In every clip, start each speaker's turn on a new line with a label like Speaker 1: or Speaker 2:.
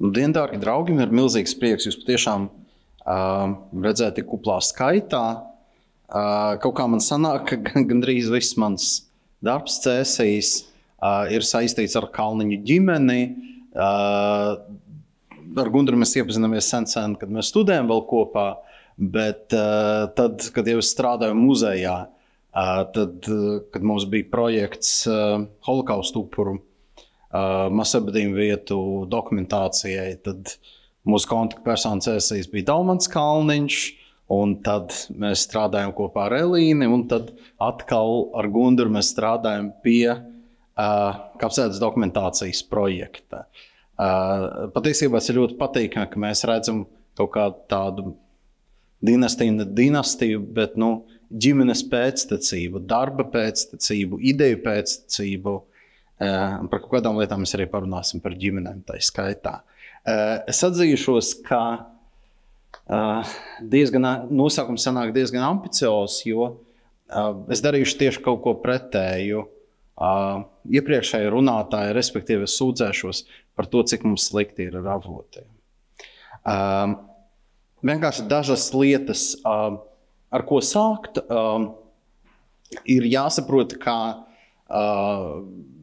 Speaker 1: Dien, dārgi draugi, ir milzīgs prieks jūs patiešām redzēt tik kuplā skaitā. Kaut kā man sanāk, ka gandrīz viss mans darbs Cēsīs ir saistīts ar Kalniņu ģimeni. Ar Gundru mēs iepazināmies sen, kad mēs studējam vēl kopā, bet tad, kad jau es strādāju muzejā, tad, kad mums bija projekts Holokausta upuru masabedījumu vietu dokumentācijai, tad mūsu kontaktpersona Cēsīs bija Dalmans Kalniņš, un tad mēs strādājam kopā ar Elīni, un tad atkal ar Gundru mēs strādājam pie kapsētas dokumentācijas projekta. Patiesībā tas ir ļoti patīkami, ka mēs redzam kaut kādu tādu dinastiju, bet ģimenes pēctecību, darba pēctecību, ideju pēctecību. Par kaut kādām lietām mēs arī parunāsim par ģimenēm tā skaitā. Es atzīšos, ka nosaukums sanāk diezgan ambiciozs, jo es darīšu tieši kaut ko pretēju. Iepriekšēji runātāji, respektīvi es sūdzēšos par to, cik mums slikti ir ar avotiem. Vienkārši dažas lietas, ar ko sākt, ir jāsaprot, ka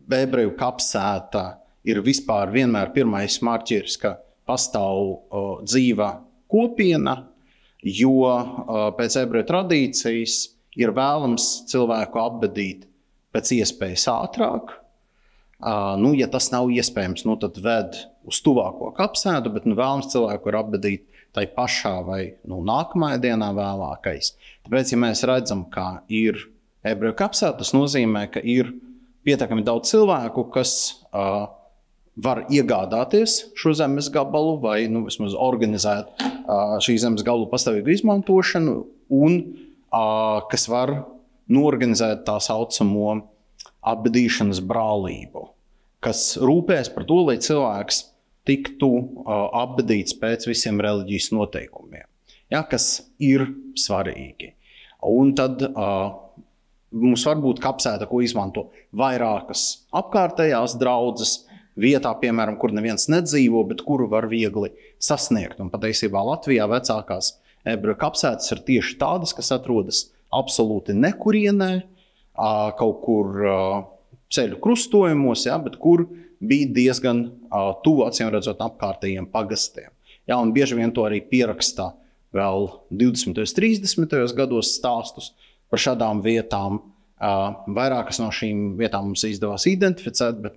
Speaker 1: ebreju kapsēta ir vispār vienmēr pirmais marķieris, ka pastāv dzīva kopiena, jo pēc ebreju tradīcijas ir vēlams cilvēku apbedīt pēc iespējas ātrāk. Ja tas nav iespējams, tad ved uz tuvāko kapsētu, bet vēlams cilvēku ir apbedīt tai pašā vai nākamajā dienā vēlākais. Tāpēc, ja mēs redzam, ka ir ebreju kapsēta, tas nozīmē, ka ir pietiekami daudz cilvēku, kas var iegādāties šo zemes gabalu vai vismaz organizēt šī zemes gabalu pastāvīgu izmantošanu un kas var norganizēt tā saucamo apbedīšanas brālību, kas rūpēs par to, lai cilvēks tiktu apbedīts pēc visiem reliģijas noteikumiem, kas ir svarīgi. Un tad mums var būt kapsēta, ko izmanto vairākas apkārtējās draudzes vietā, piemēram, kur neviens nedzīvo, bet kuru var viegli sasniegt. Un patiesībā Latvijā vecākās ebreju kapsētas ir tieši tādas, kas atrodas absolūti nekurienē, kaut kur ceļu krustojumos, bet kur bija diezgan tuvu, acīm redzot, apkārtējiem pagastiem. Un bieži vien to arī pierakstā vēl 20. 30. gados stāstus par šādām vietām. Vairākas no šīm vietām mums izdevās identificēt, bet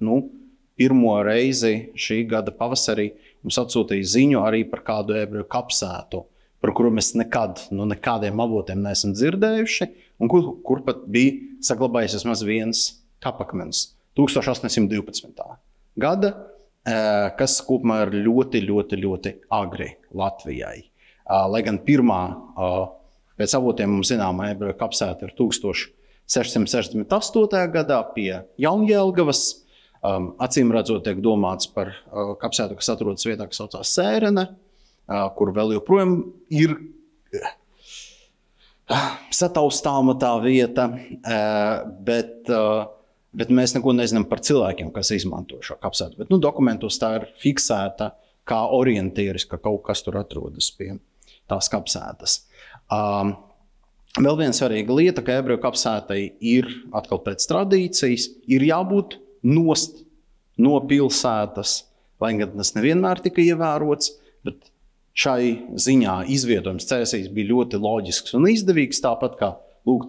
Speaker 1: pirmo reizi šī gada pavasarī mums atsūtīja ziņu arī par kādu ebreju kapsētu, par kuru mēs nekādiem avotiem neesam dzirdējuši, un kur pat bija saglabājies vismaz viens kapakmens 1812. Gada, kas kopumā ir ļoti, ļoti, ļoti agri Latvijai. Lai gan pirmā pēc avotiem mums zināmā ebreju kapsēta ir 1668. gadā pie Jaunjēlgavas. Acīm redzot, tiek domāts par kapsētu, kas atrodas vietā, kas saucās Sērene, kur vēl joprojām ir sataustāma tā vieta, bet mēs neko nezinām par cilvēkiem, kas izmanto šo kapsētu. Bet dokumentos tā ir fiksēta kā orientieris, ka kaut kas tur atrodas pie tās kapsētas. Vēl viena svarīga lieta, ka ebreju kapsētai ir atkal pēc tradīcijas, ir jābūt nost no pilsētas, lai gan tas nevienmēr tika ievērots, bet šai ziņā izvietojums Cēsīs bija ļoti loģisks un izdevīgs, tāpat kā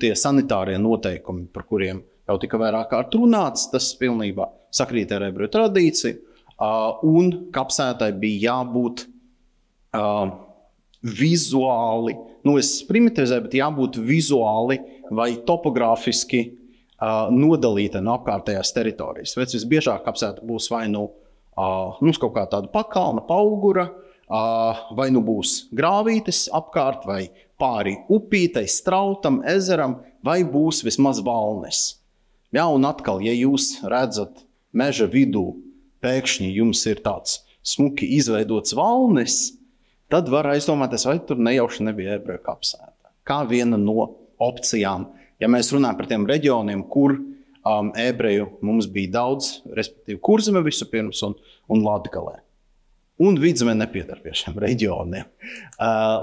Speaker 1: tie sanitārie noteikumi, par kuriem jau tika vairāk kārt runāts, tas pilnībā sakrīt ar ebreju tradīciju, un kapsētai bija jābūt vizuāli, es primitivizēju, bet jābūt vizuāli vai topogrāfiski nodalīta no apkārtējās teritorijas. Visbiežāk kapsēta būs vai kaut kā tāda pakalna, paugura, vai būs grāvītes apkārt, vai pāri upītei, strautam, ezeram, vai būs vismaz valnes. Un atkal, ja jūs redzat meža vidū, pēkšņi jums ir tāds smuki izveidots valnes, tad var aizdomāties, vai tur nejauši nebija ebreju kapsēta. Kā viena no opcijām. Ja mēs runājam par tiem reģioniem, kur ebreju mums bija daudz, respektīvi Kurzeme vispirms un Latgalē. un Vidzeme nepiedar pie šiem reģioniem.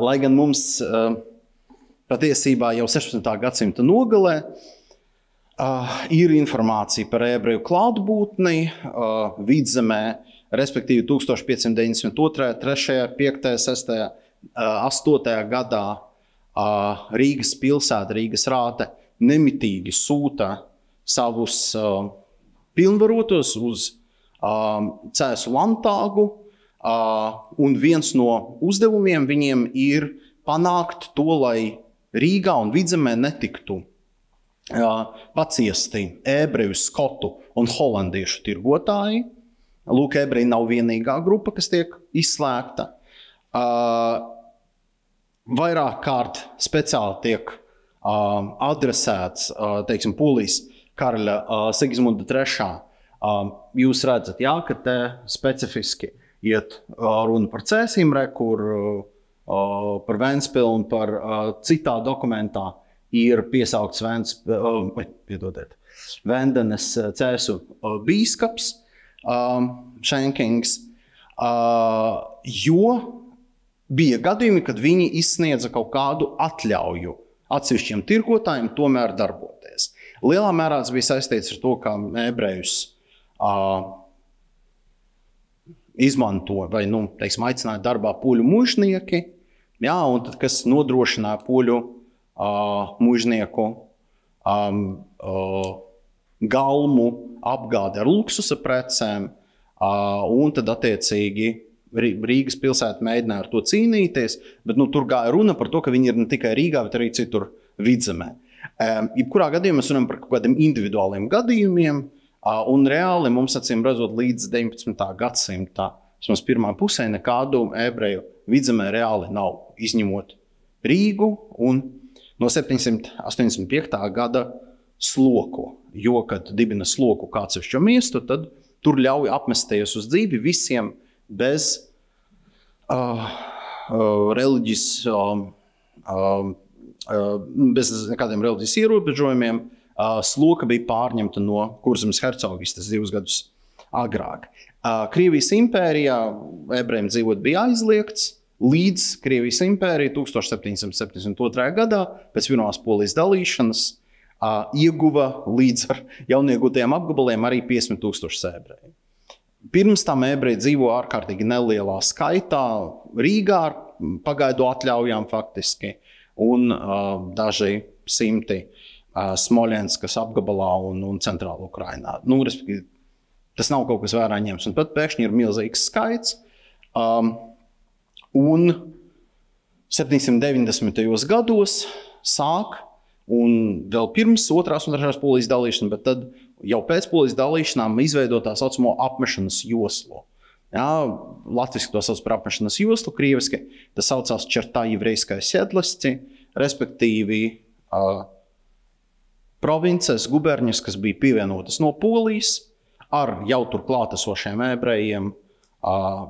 Speaker 1: Lai gan mums patiesībā jau 16. gadsimta nogalē ir informācija par ebreju klātbūtni Vidzemē, respektīvi 1592, 3., 5., 6., 8. gadā Rīgas pilsēta, Rīgas rāte nemitīgi sūta savus pilnvarotos uz Cēsu landtāgu, un viens no uzdevumiem viņiem ir panākt to, lai Rīgā un Vidzemē netiktu paciesti ebreju, skotu un holandiešu tirgotāji. Lūk, ebreji nav vienīgā grupa, kas tiek izslēgta. Vairāk kārt speciāli tiek adresēts, teiksim, Polijas karaļa Sigismunda III. Jūs redzat, jā, ka te specifiski iet runa par Cēsīm, kur par Ventspili un par citā dokumentā ir piesaukts Vendenes Cēsu bīskaps Šenkings, jo bija gadījumi, kad viņi izsniedza kaut kādu atļauju atsevišķiem tirgotājiem tomēr darboties. Lielā mērā tas bija saistīts ar to, ka ebrejus izmanto vai, aicināja darbā poļu mužnieki, jā, un tad, kas nodrošināja poļu mužnieku galmu apgādi ar luksusa precēm, un tad attiecīgi Rīgas pilsēta mēģināja ar to cīnīties, bet tur gāja runa par to, ka viņi ir ne tikai Rīgā, bet arī citur Vidzemē. Jebkurā gadījumā mēs runājam par kaut kādiem individuāliem gadījumiem, un reāli mums, acīm redzot, līdz 19. gadsimta vismaz pirmā pusē nekādu ebreju Vidzemē reāli nav, izņemot Rīgu un no 785. gada Sloku, jo, kad dibina Sloku kā atsevišķo miestu, tad tur ļauj apmesties uz dzīvi visiem bez bez nekādiem reliģijas ierobežojumiem. Sloka bija pārņemta no Kurzemes hercogistes 2 gadus agrāk. Krievijas impērijā ebrejiem dzīvot bija aizliegts, līdz Krievijas impērija 1772. gadā pēc pirmās Polijas dalīšanas ieguva līdz ar jauniegūtajiem apgabaliem arī 50,000 ebreju. Pirms tam ebreji dzīvo ārkārtīgi nelielā skaitā Rīgā ar pagaidu atļaujām faktiski un daži simti Smoļenskas apgabalā un centrāla Ukrainā. Respektīvi, tas nav kaut kas vērā ņems. Un pat pēkšņi ir milzīgs skaits. Un 790. gados sāk, un vēl pirms 2. un 3. Polijas dalīšana, bet tad jau pēc Polijas dalīšanām izveidot tā saucamo apmešanas joslu. Jā, latviski to sauc par apmešanas joslu, krieviski tas saucās Čertā Jevreiskais Siedlisci, respektīvi provinces, guberņas, kas bija pievienotas no Polijas, ar jau tur klātesošiem ebrejiem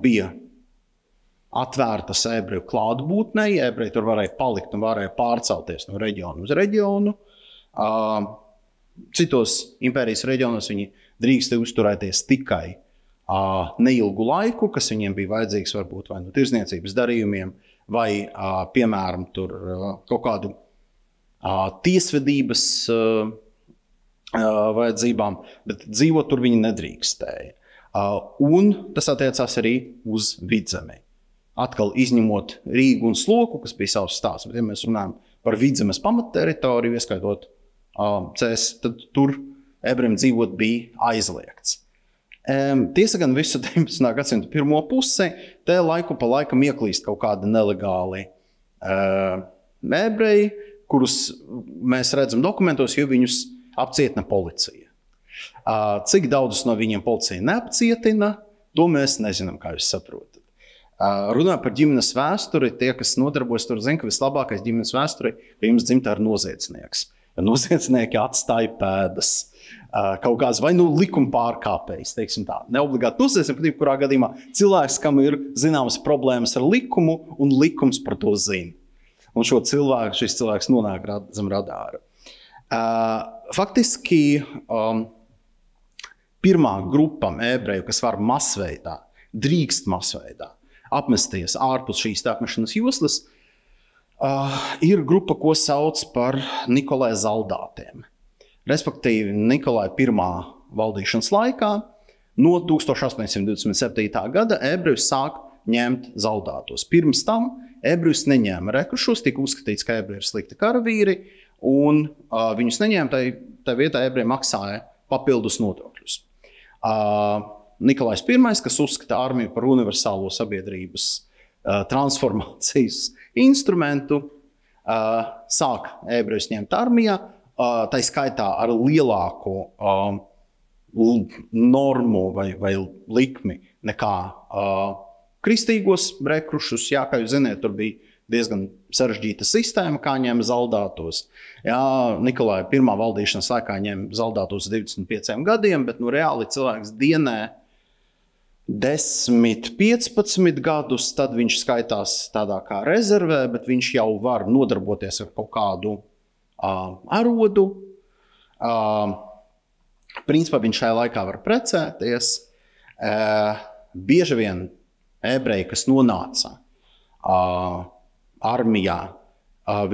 Speaker 1: bija atvērtas ebreju klātbūtnei, ebreji tur varēja palikt un varēja pārcelties no reģionu uz reģionu. Citos impērijas reģionos viņi drīkst uzturēties tikai neilgu laiku, kas viņiem bija vajadzīgs varbūt vai no tirzniecības darījumiem, vai, piemēram, tur kaut kādu tiesvedības vajadzībām, bet dzīvot tur viņi nedrīkstēja. Un tas attiecās arī uz Vidzemi. Atkal izņemot Rīgu un Sloku, kas bija savs stāsts, bet ja mēs runājam par Vidzemes pamatteritoriju, ieskaitot Cēs, tad tur ebrejiem dzīvot bija aizliegts. Tiesa gan visu 19. gadsimta pirmo pusi, te laiku pa laikam ieklīst kaut kādi nelegāli ebreji, kurus mēs redzam dokumentos, jo viņus apcietina policija. Cik daudzus no viņiem policija neapcietina, to mēs nezinām, kā jūs saprotat. Runā par ģimenes vēsturi, tie, kas nodarbojas tur, zina, ka vislabākais ģimenes vēsturi, ka jums dzimtā ir noziedznieks. Ja noziedznieki atstāja pēdas, kaut kāds vai likuma pārkāpējs, teiksim tā. Neobligāti noziedznieks, bet kurā gadījumā cilvēks, kam ir zināmas problēmas ar likumu, un likums par to zina. Un šis cilvēks nonāk zem radāra. Faktiski pirmā grupa ebreju, kas var masveidā drīkst masveidā apmesties ārpus šīs apmešanas joslas, ir grupa, ko sauc par Nikolai zaldātiem. Respektīvi, Nikolai I valdīšanas laikā no 1827. gada ebrejus sāk ņemt zaldātos. Pirms tam ebrejus neņēma rekrušus, tika uzskatīts, ka ebreji ir slikti karavīri, un viņus neņēma, tā vietā ebreji maksāja papildus nodokļus. Nikolais I, kas uzskata armiju par universālo sabiedrības transformācijas instrumentu, sāk ebrejus ņemt armijā, tā skaitā ar lielāku normu vai likmi nekā kristīgos rekrušus. Jā, kā jūs ziniet, tur bija diezgan sarežģīta sistēma, kā ņēma zaldātos. Jā, Nikolai I valdīšanas laikā ņēma zaldātos 25 gadiem, bet reāli cilvēks dienē 10-15 gadus, tad viņš skaitās tādā kā rezervē, bet viņš jau var nodarboties ar kaut kādu arodu. Principā viņš šajā laikā var precēties. Bieži vien ebreji, kas nonāca armijā,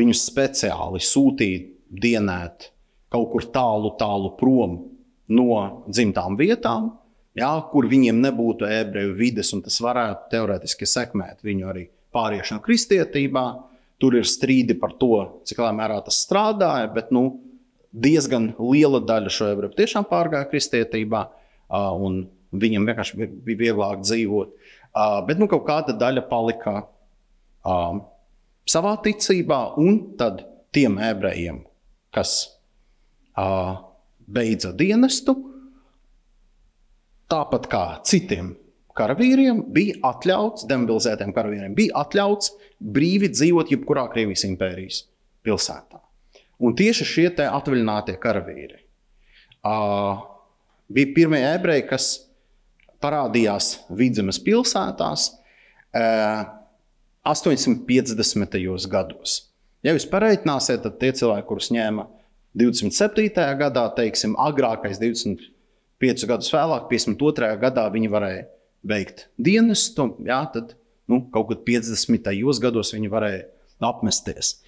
Speaker 1: viņus speciāli sūtīja dienēt kaut kur tālu prom no dzimtām vietām, jā, kur viņiem nebūtu ebreju vides, un tas varētu teorētiski sekmēt viņu arī pāriešanu kristietībā. Tur ir strīdi par to, cik lielā mērā tas strādāja, bet diezgan liela daļa šo ebreju tiešām pārgāja kristietībā, un viņiem vienkārši bija vieglāk dzīvot. Bet kaut kāda daļa palika savā ticībā, un tad tiem ebrejiem, kas beidza dienestu, tāpat kā citiem karavīriem, bija atļauts, demobilizētiem karavīriem, bija atļauts brīvi dzīvot jebkurā Krievijas impērijas pilsētā. Un tieši šie te atvaļinātie karavīri bija pirmie ebreji, kas parādījās Vidzemes pilsētās 850. gados. Ja jūs pareiķināsiet, tad tie cilvēki, kurus ņēma 27. gadā, teiksim, agrākais 25 gadus vēlāk, 52. gadā viņi varēja beigt dienestu, jā, tad kaut kad 50. gados viņi varēja apmesties.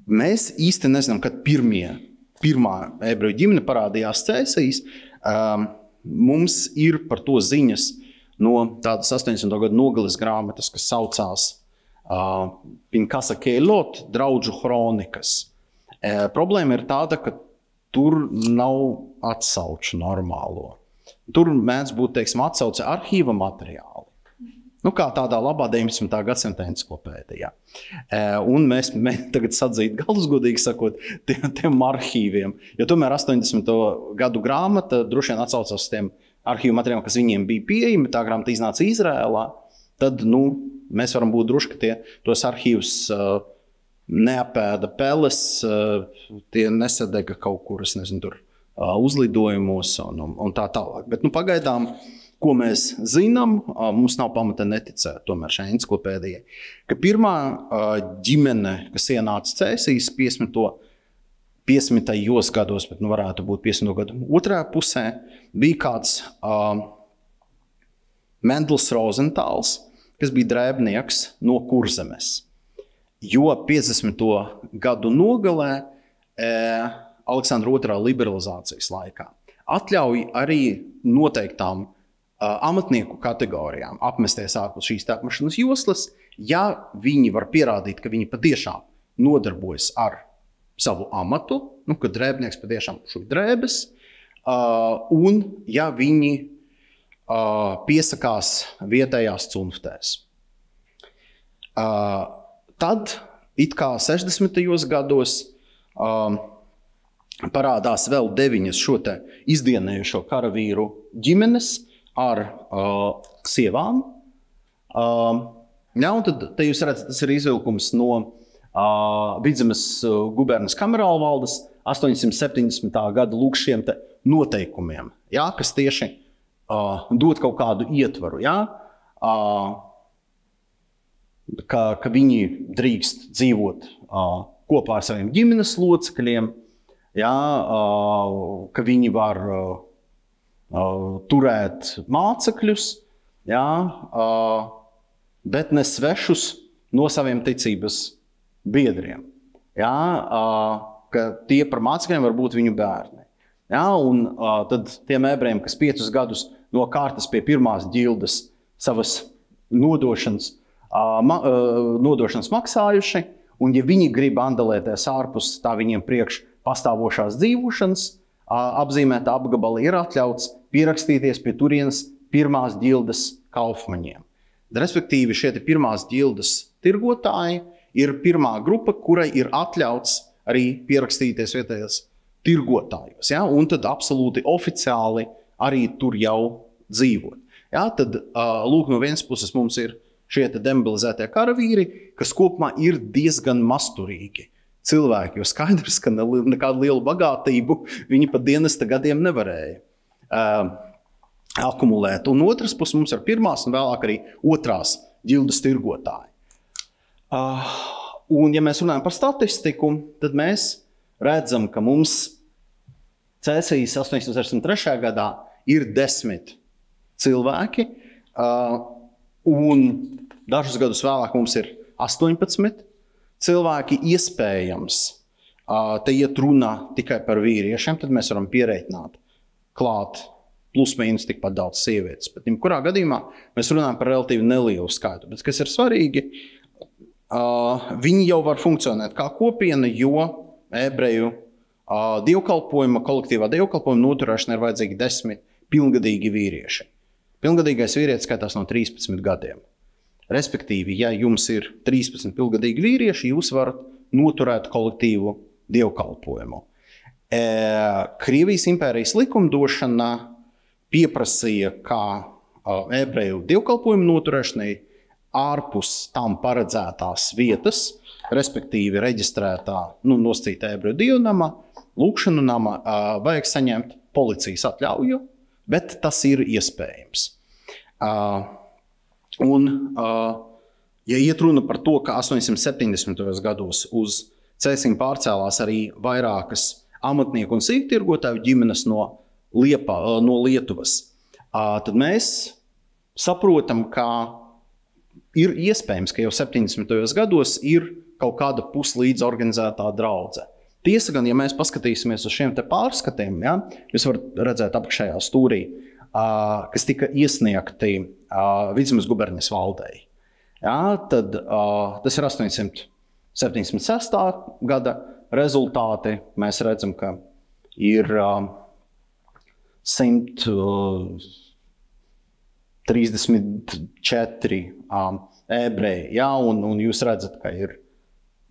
Speaker 1: Mēs īsti nezinām, kad pirmā ebreju ģimene parādījās Cēsīs. Mums ir par to ziņas no tādas 80. gadu nogales grāmatas, kas saucās Pinkasa Keilot, draudžu hronikas. Problēma ir tāda, ka tur nav atsauču normālo. Tur mēdz būt, teiksim, atsauce arhīva materiāli. Kā tādā labā 19. gadsimta enciklopēdijā. Un mēs tagad sadzīt galus, godīgi sakot, tiem arhīviem. Jo tomēr 80. gadu grāmata droši vien atsaucās tiem arhīvu materiāliem, kas viņiem bija pieejami. Tā grāmata iznāca Izrēlā. Tad, mēs varam būt droši, ka tos arhīvus neapēda peles, tie nesadega kaut kur, es nezinu, tur uzlidojumos un tā tālāk. Bet, pagaidām, ko mēs zinām, mums nav pamata neticēt tomēr šai enciklopēdijai, ka pirmā ģimene, kas ienāca Cēsīs 50. gados, bet varētu būt 50. gadu otrā pusē, bija kāds Mendels Rozentāls, kas bija drēbnieks no Kurzemes. Jo 50. gadu nogalē Aleksandra II liberalizācijas laikā atļauj arī noteiktām amatnieku kategorijām apmesties ārpus šīs apmešanas joslas, ja viņi var pierādīt, ka viņi patiešām nodarbojas ar savu amatu, ka drēbnieks patiešām šūj drēbes, un ja viņi piesakās vietējās cunftēs. Tad, it kā 60. gados, parādās vēl 9 šo te izdienējušo karavīru ģimenes ar sievām. Un tad te jūs redzat, tas ir izvilkums no Vidzemes gubernas kamerālvaldes 870. gada lūk šiem te noteikumiem, jā, kas tieši dod kaut kādu ietvaru, jā, ka viņi drīkst dzīvot kopā ar saviem ģimenes locekļiem, jā, ka viņi var turēt mācekļus, jā, bet ne svešus no saviem ticības biedriem. Jā, ka tie par mācekļiem var būt viņu bērni. Jā, un tad tiem ebrejiem, kas 5 gadus no kārtas pie pirmās ģildes savas nodošanas maksājuši, un ja viņi grib andalēties ārpus tā viņiem priekš pastāvošās dzīvošanas, apzīmēta apgabala ir atļauts pierakstīties pie turienes pirmās ģildes kaufmaņiem. Respektīvi, šie pirmās ģildes tirgotāji ir pirmā grupa, kurai ir atļauts arī pierakstīties vietējos tirgotājos. Ja? Un tad absolūti oficiāli arī tur jau dzīvot. Ja? Tad, lūk, no vienas puses mums ir šie demobilizētie karavīri, kas kopumā ir diezgan masturīgi cilvēki, jo skaidrs, ka nekādu lielu bagātību viņi pat dienesta gadiem nevarēja akumulēt. Un otras puses mums ir pirmās un vēlāk arī otrās ģildes tirgotāji. Un ja mēs runājam par statistiku, tad mēs redzam, ka mums Cēsijas 863. gadā ir 10 cilvēki, un dažus gadus vēlāk mums ir 18 cilvēki. Iespējams, te iet runa tikai par vīriešiem, tad mēs varam pierēķināt klāt plus mīnus tikpat daudz sievietes. Bet kurā gadījumā mēs runājam par relatīvi nelielu skaitu. Bet kas ir svarīgi, viņi jau var funkcionēt kā kopiena, jo ebreju kolektīvā dievkalpojuma noturēšana ir vajadzīgi 10 pilngadīgi vīrieši. Pilngadīgais vīrietis skaitās no 13 gadiem. Respektīvi, ja jums ir 13 pilngadīgi vīrieši, jūs varat noturēt kolektīvu dievkalpojumu. Krievijas impērijas likumdošana pieprasīja, kā ebreju dievkalpojumu noturēšanai ārpus tam paredzētās vietas, respektīvi reģistrētā, nosacītā ebreju dievnama, lūkšanu nama, vajag saņemt policijas atļauju, bet tas ir iespējams. Ja iet runa par to, ka 870. gados uz Cēsīm pārcēlās arī vairākas amatnieku un sīktirgotāju ģimenes no Lietuvas, tad mēs saprotam, ka ir iespējams, ka jau 70. gados ir kaut kāda puslīdz organizētā draudze. Tiesa gan, ja mēs paskatīsimies uz šiem te pārskatiem, ja, jūs varat redzēt apakšējā stūrī, kas tika iesniegti Vidzemes guberņas valdei. Ja, tad tas ir 876. gada rezultāti. Mēs redzam, ka ir 134 ebreji. Ja, un jūs redzat, ka ir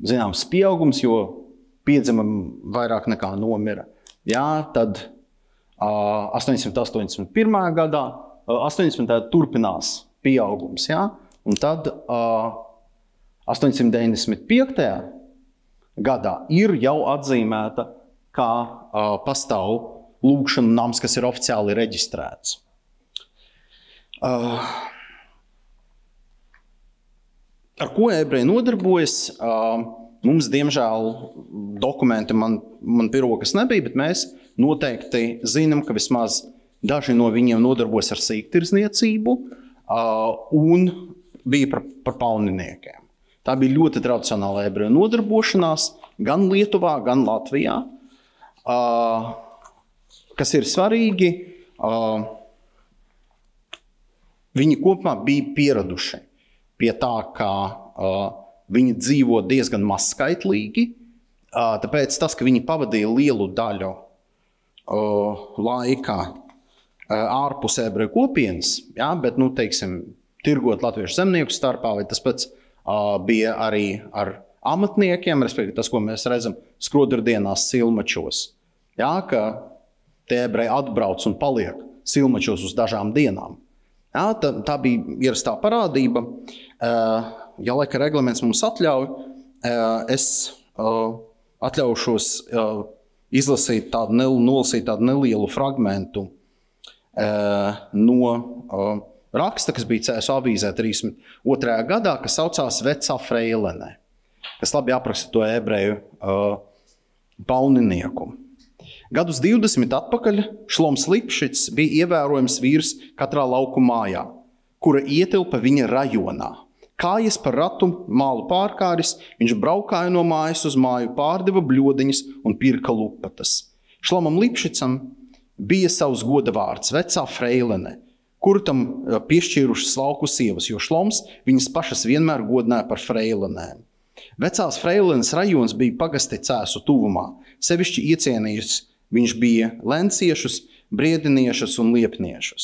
Speaker 1: zināms pieaugums, jo piedzima vairāk nekā nomira. Ja, tad 881. gadā 80. turpinās pieaugums. Ja, un tad 895. gadā ir jau atzīmēta, kā pastāv lūkšanu nams, kas ir oficiāli reģistrēts. Ar ko ebreji nodarbojas? Mums, diemžēl, dokumenti man pie rokas nebija, bet mēs noteikti zinām, ka vismaz daži no viņiem nodarbojas ar sīktirzniecību un bija par pauniniekiem. Tā bija ļoti tradicionāla ebreju nodarbošanās gan Lietuvā, gan Latvijā. Kas ir svarīgi, viņi kopumā bija pieraduši pie tā, ka viņi dzīvo diezgan mazskaitlīgi, tāpēc tas, ka viņi pavadīja lielu daļu laika ārpus ebreju kopienas, ja, bet, teiksim, tirgot latviešu zemnieku starpā, vai tas pats bija arī ar amatniekiem, respektīvi tas, ko mēs redzam skrodardienās Silmačos. Ja, ka tie ebreji atbrauc un paliek Silmačos uz dažām dienām. Ja, tā bija ierastā parādība. Ja laika reglaments mums atļauj, es atļaušos nolasīt tādu nelielu fragmentu no raksta, kas bija Cēsu avīzē 32. gadā, kas saucās Vecā Freilene, kas labi apraksta to ebreju pauninieku. Gadus 20 atpakaļ Šloms Lipšits bija ievērojams vīrs katrā lauku mājā, kura ietilpa viņa rajonā. Kājas par ratu mālu pārkāris, viņš braukāja no mājas uz māju, pārdeva bļodiņas un pirka lupatas. Šlomam Lipšicam bija savs goda vārds, vecā freilene, kuru tam piešķīrušas lauku sievas, jo Šloms viņas pašas vienmēr godināja par freilenēm. Vecās freilenes rajons bija pagasti Cēsu tuvumā, sevišķi iecienījis viņš bija lenciešus, briediniešus un liepniešus.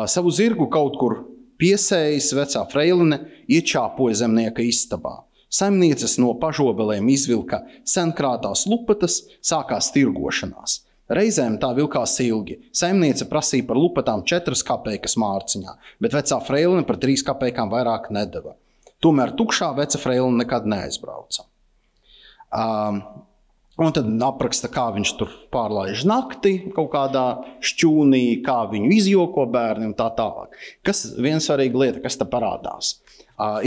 Speaker 1: Savu zirgu kaut kur piesējis vecā freilene iečāpoja zemnieka istabā. Saimnieces no pažobelēm izvilka senkrātās lupatas, sākās tirgošanās. Reizēm tā vilkās ilgi. Saimniece prasīja par lupatām 4 kapeikas mārciņā, bet vecā freilene par 3 kapeikām vairāk nedeva. Tomēr tukšā veca freilene nekad neaizbrauca. Un tad apraksta, kā viņš tur pārlaiž nakti kaut kādā šķūnī, kā viņu izjoko bērni un tā tālāk. Kas viena svarīga lieta, kas te parādās?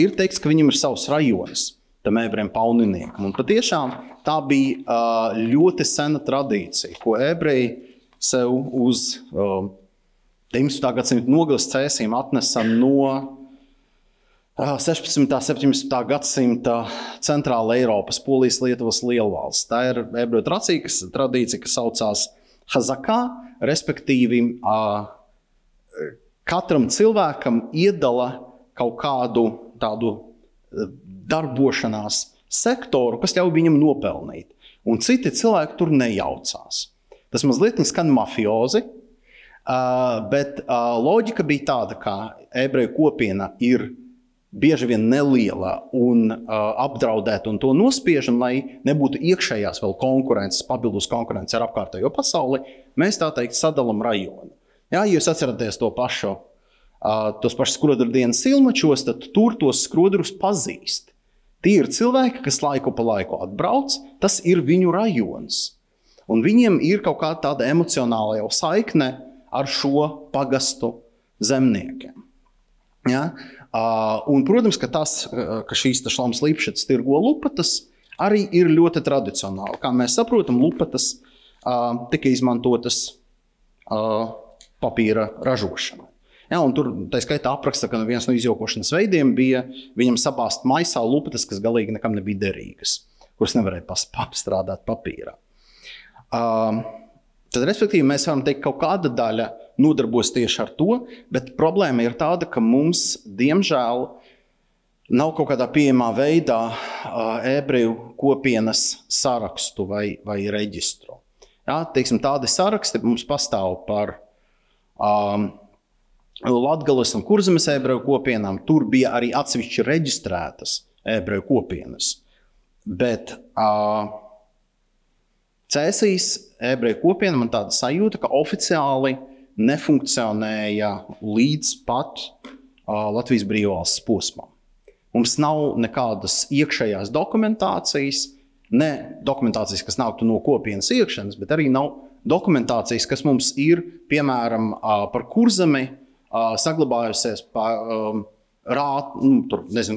Speaker 1: Ir teikts, ka viņam ir savs rajons, tam ebrejiem pauniniekam. Un patiešām tā bija ļoti sena tradīcija, ko ebreji sev uz 19. gadsimta nogales cēsīm atnesa no 16. 17. gadsimta centrāla Eiropas, Polijas, Lietuvas lielvalsts. Tā ir ebreju tradīcija, kas saucās hazakā, respektīvi katram cilvēkam iedala kaut kādu tādu darbošanās sektoru, kas ļauj viņam nopelnīt. Un citi cilvēki tur nejaucās. Tas mazliet skan mafiozi, bet loģika bija tāda, ka ebreju kopiena ir bieži vien neliela un apdraudēta un to nospiežam, lai nebūtu iekšējās vēl konkurences, papildus konkurences ar apkārtējo pasauli, mēs tā teikt sadalam rajonu. Ja jūs atceraties to pašu, tos pašus skrodru dienas silmačos, tad tur tos skrodrus pazīst. Tie ir cilvēki, kas laiku pa laiku atbrauc, tas ir viņu rajons. Un viņiem ir kaut kā tāda emocionāla jau saikne ar šo pagastu zemniekiem. Ja? Un, protams, ka šīs Šloms Lipšits tirgo lupatas arī ir ļoti tradicionāli. Kā mēs saprotam, lupatas tika izmantotas papīra ražošanai. Ja, un tur tā skaitā apraksta, ka viens no izjokošanas veidiem bija viņam sabāzt maisā lupatas, kas galīgi nekam nebija derīgas, kuras nevarēja pastrādāt papīrā. Tad, respektīvi, mēs varam teikt, kaut kāda daļa nodarbos tieši ar to, bet problēma ir tāda, ka mums, diemžēl, nav kaut kādā pieejamā veidā ebreju kopienas sarakstu vai reģistru. Ja, teiksim, tādi saraksti mums pastāv par Latgales un Kurzemes ebreju kopienām. Tur bija arī atsevišķi reģistrētas ebreju kopienas. Bet Cēsīs ebreju kopiena man tāda sajūta, ka oficiāli nefunkcionēja līdz pat Latvijas brīvvalsts posmam. Mums nav nekādas iekšējās dokumentācijas, ne dokumentācijas, kas nāktu no kopienas iekšienes, bet arī nav dokumentācijas, kas mums ir, piemēram, par Kurzemi saglabājusies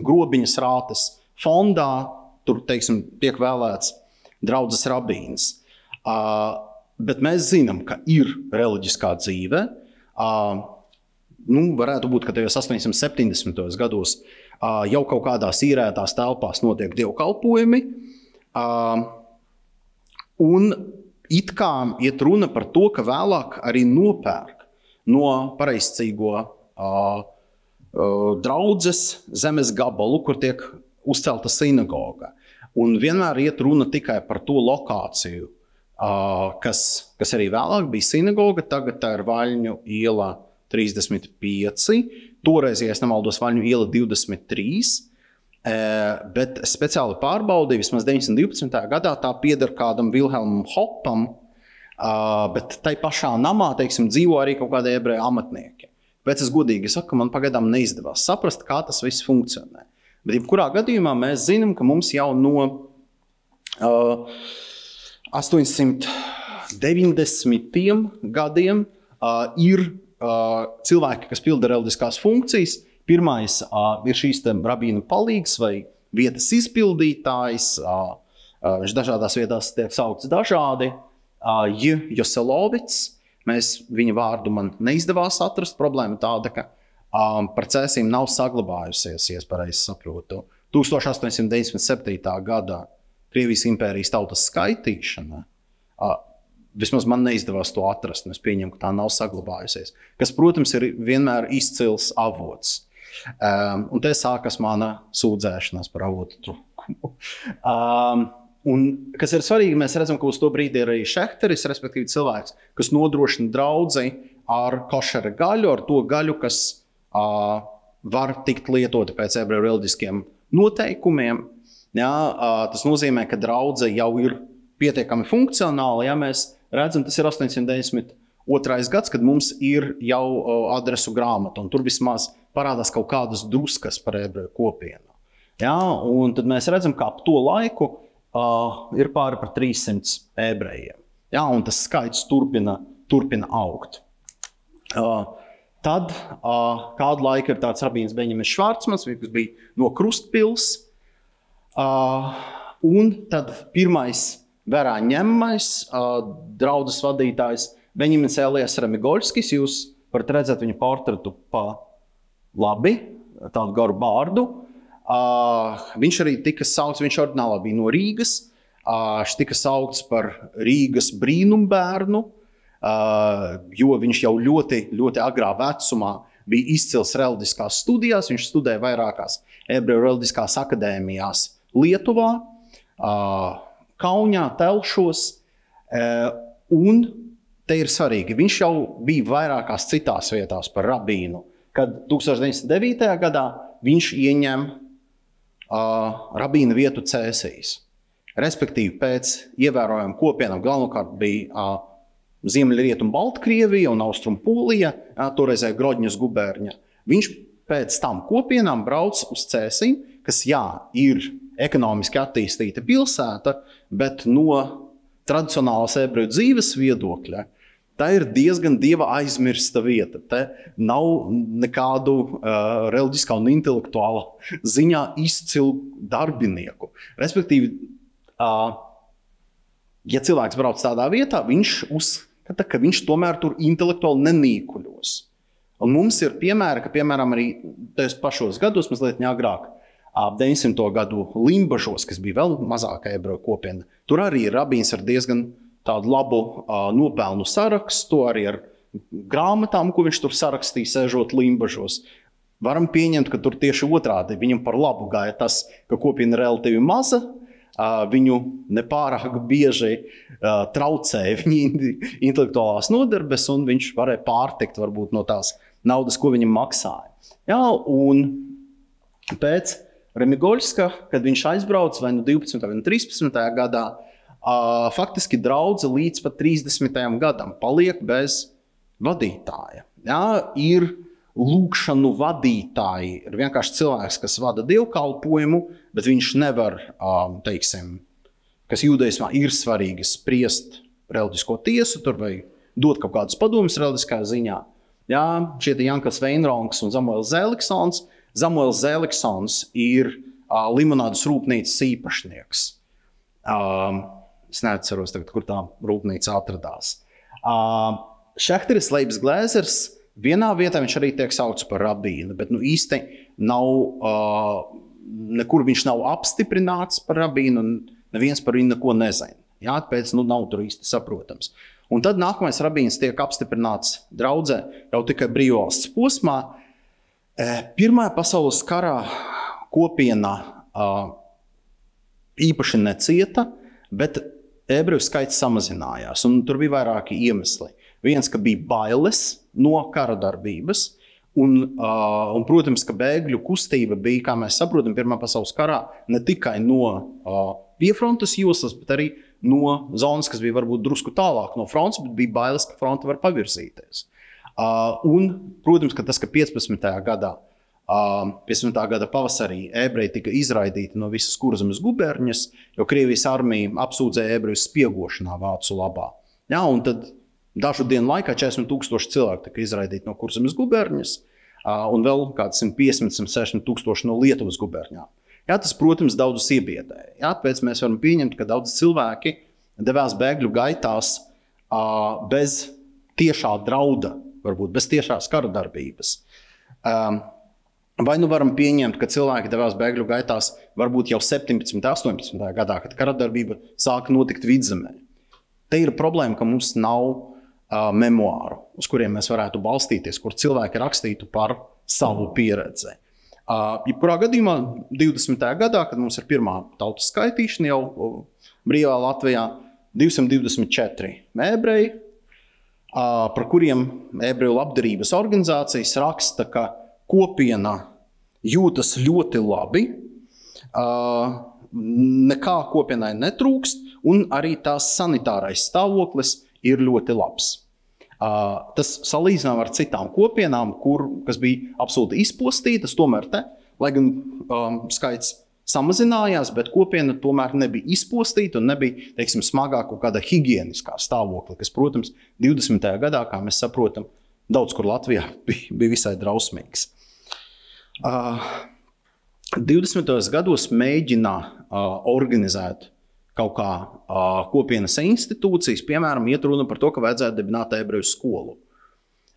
Speaker 1: grobiņas rātes fondā, tur, teiksim, tiek vēlēts draudzes rabīns. Bet mēs zinām, ka ir reliģiskā dzīve. Varētu būt, ka tajos 870. gados jau kaut kādās īrētās telpās notiek dievkalpojumi. Un it kā iet runa par to, ka vēlāk arī nopērk no pareizcīgo draudzes zemes gabalu, kur tiek uzcelta sinagoga. Un vienmēr iet runa tikai par to lokāciju, kas arī vēlāk bija sinagoga, tagad tā ir Vaļņu iela 35, toreiz, ja es nemaldos, Vaļņu iela 23, bet speciāli pārbaudīja, vismaz 912. gadā tā pieder kādam Vilhelmam Hoppam, bet tai pašā namā, teiksim, dzīvo arī kaut kādi ebreju amatnieki. Bet es godīgi saku, man pagaidām neizdevās saprast, kā tas viss funkcionē. Bet jebkurā gadījumā mēs zinām, ka mums jau no 890. gadiem ir cilvēki, kas pilda reliģiskās funkcijas. Pirmais ir šīs rabīnu palīgs vai vietas izpildītājs. Viņš dažādās vietās tiek saukts dažādi. Joselovits. Viņa vārdu man neizdevās atrast. Problēma tāda, ka par cēsīm nav saglabājusies, ja es pareizi saprotu. 1897. gadā Krievijas impērijas tautas skaitīšana. Vismaz man neizdevās to atrast, un es pieņemu, ka tā nav saglabājusies. Kas, protams, ir vienmēr izcils avots. Un te sākas mana sūdzēšanās par avotu trūkumu. Un, kas ir svarīgi, mēs redzam, ka uz to brīdi ir arī šehteris, respektīvi cilvēks, kas nodrošina draudzi ar košera gaļu, ar to gaļu, kas var tikt lietota pēc ebreju reliģiskiem noteikumiem. Ja, tas nozīmē, ka draudze jau ir pietiekami funkcionāla. Ja mēs redzam, tas ir 892. gads, kad mums ir jau adresu grāmata, un tur vismaz parādās kaut kādas druskas par ebreju kopienu. Ja, un tad mēs redzam, ka ap to laiku ir pāri par 300 ebrejiem. Ja, un tas skaits turpina augt. Tad kādu laiku ir tāds rabīns Beņjamis Švarcmans, kas bija no Krustpils. Un tad pirmais vērā ņemamais draudzes vadītājs Beņjamis Elijas Remigoļskis. Jūs varat redzēt viņa portretu pa labi, tādu garu bārdu. Viņš arī tika saukts, viņš ordinālā bija no Rīgas, viņš tika saukts par Rīgas brīnumbērnu, jo viņš jau ļoti, ļoti agrā vecumā bija izcils reliģiskās studijās, viņš studēja vairākās ebreju reliģiskās akadēmijās Lietuvā, Kaunijā, Telšos, un te ir svarīgi, viņš jau bija vairākās citās vietās par rabīnu, kad 1909. gadā viņš ieņem rabīna vietu Cēsīs. Respektīvi, pēc ievērojām kopienām galvenokārt bija Ziemeļrietumu Baltkrievija un Austrum Polija, toreizēja Grodņas gubernija. Viņš pēc tam kopienām brauc uz Cēsīm, kas, ir ekonomiski attīstīta pilsēta, bet no tradicionālās ebreju dzīves viedokļa tā ir diezgan dieva aizmirsta vieta. Te nav nekādu reliģiskā un intelektuāla ziņā izcilu darbinieku. Respektīvi, ja cilvēks brauc tādā vietā, viņš uzskata, ka viņš tomēr tur intelektuāli nenīkuļos. Un mums ir piemēri, ka, piemēram, arī tajos pašos gados, mazliet agrāk, 900. gadu Limbažos, kas bija vēl mazākā ebreju kopiena, tur arī ir rabīns ar diezgan tādu labu nopelnu sarakstu, arī ar grāmatām, ko viņš tur sarakstīja, sēžot Limbažos. Varam pieņemt, ka tur tieši otrādi viņam par labu gāja tas, ka kopiena relatīvi maza, viņu nepārāk bieži traucēja viņa intelektuālās nodarbes, un viņš varēja pārtikt varbūt no tās naudas, ko viņam maksāja. Ja, un pēc Remigoļska, kad viņš aizbrauc vai no 12. vai no 13. gadā, faktiski draudze līdz pat 30. gadam paliek bez vadītāja. Ja, ir lūkšanu vadītāji, ir vienkārši cilvēks, kas vada dievkalpojumu, bet viņš nevar, kas jūdaismā ir svarīgi spriest reliģisko tiesu tur vai dot kaut kādus padomus reliģiskā ziņā. Ja, šie Jankas Veinrongs un Samuels Zēliksons. Samuels Zēliksons ir limonādas rūpnīcas īpašnieks. Es neatceros tagad, kur tā rūpnīca atradās. Šehteris Leibs Glēzers, vienā vietā viņš arī tiek saukts par rabīnu, bet īsti nav, nekur viņš nav apstiprināts par rabīnu, un neviens par viņu neko nezina. Jā, pēc nav tur īsti saprotams. Un tad nākamais rabīns tiek apstiprināts draudzē jau tikai brīvvalsts posmā. Pirmajā pasaules karā kopiena īpaši necieta, bet ebreju skaits samazinājās, un tur bija vairāki iemesli. Viens, ka bija bailes no kara darbības, un protams, ka bēgļu kustība bija, kā mēs saprotam, Pirmā pasaules karā ne tikai no piefrontes joslas, bet arī no zonas, kas bija varbūt drusku tālāk no frontes, bet bija bailes, ka fronte var pavirzīties. Un, protams, ka tas, ka 15. gada pavasarī ebreji tika izraidīti no visas Kurzemes guberņas, jo Krievijas armija apsūdzēja ebrejus spiegošanā vācu labā. Jā, un tad dažu dienu laikā 40,000 cilvēku tika izraidīti no Kurzemes guberņas, un vēl kāds 150-160,000 no Lietuvas guberņām. Jā, tas, protams, daudzus iebiedēja. Jā, tāpēc mēs varam pieņemt, ka daudz cilvēki devās bēgļu gaitās bez tiešā drauda, varbūt bez tiešās kara darbības. Vai nu varam pieņemt, ka cilvēki devās bēgļu gaitās varbūt jau 17. 18. gadā, kad kara darbība sāka notikt Vidzemē. Te ir problēma, ka mums nav memoāru, uz kuriem mēs varētu balstīties, kur cilvēki rakstītu par savu pieredzi. Jebkurā gadījumā 20. gadā, kad mums ir pirmā tautas skaitīšana jau brīvā Latvijā, 224 ebreji, par kuriem ebreju labdarības organizācijas raksta, ka kopiena jūtas ļoti labi, nekā kopienai netrūkst, un arī tās sanitārais stāvoklis ir ļoti labs. Tas salīdzinām ar citām kopienām, kas bija absolūti izpostītas, tomēr lai gan skaits samazinājās, bet kopiena tomēr nebija izpostīta un nebija, teiksim, smagāk kaut kāda higieniskā stāvokļa, kas, protams, 20. gadā, kā mēs saprotam, daudz kur Latvijā bija visai drausmīgs. 20. gados mēģina organizēt kaut kā kopienas institūcijas, piemēram, iet runa par to, ka vajadzētu dibināt ebreju skolu.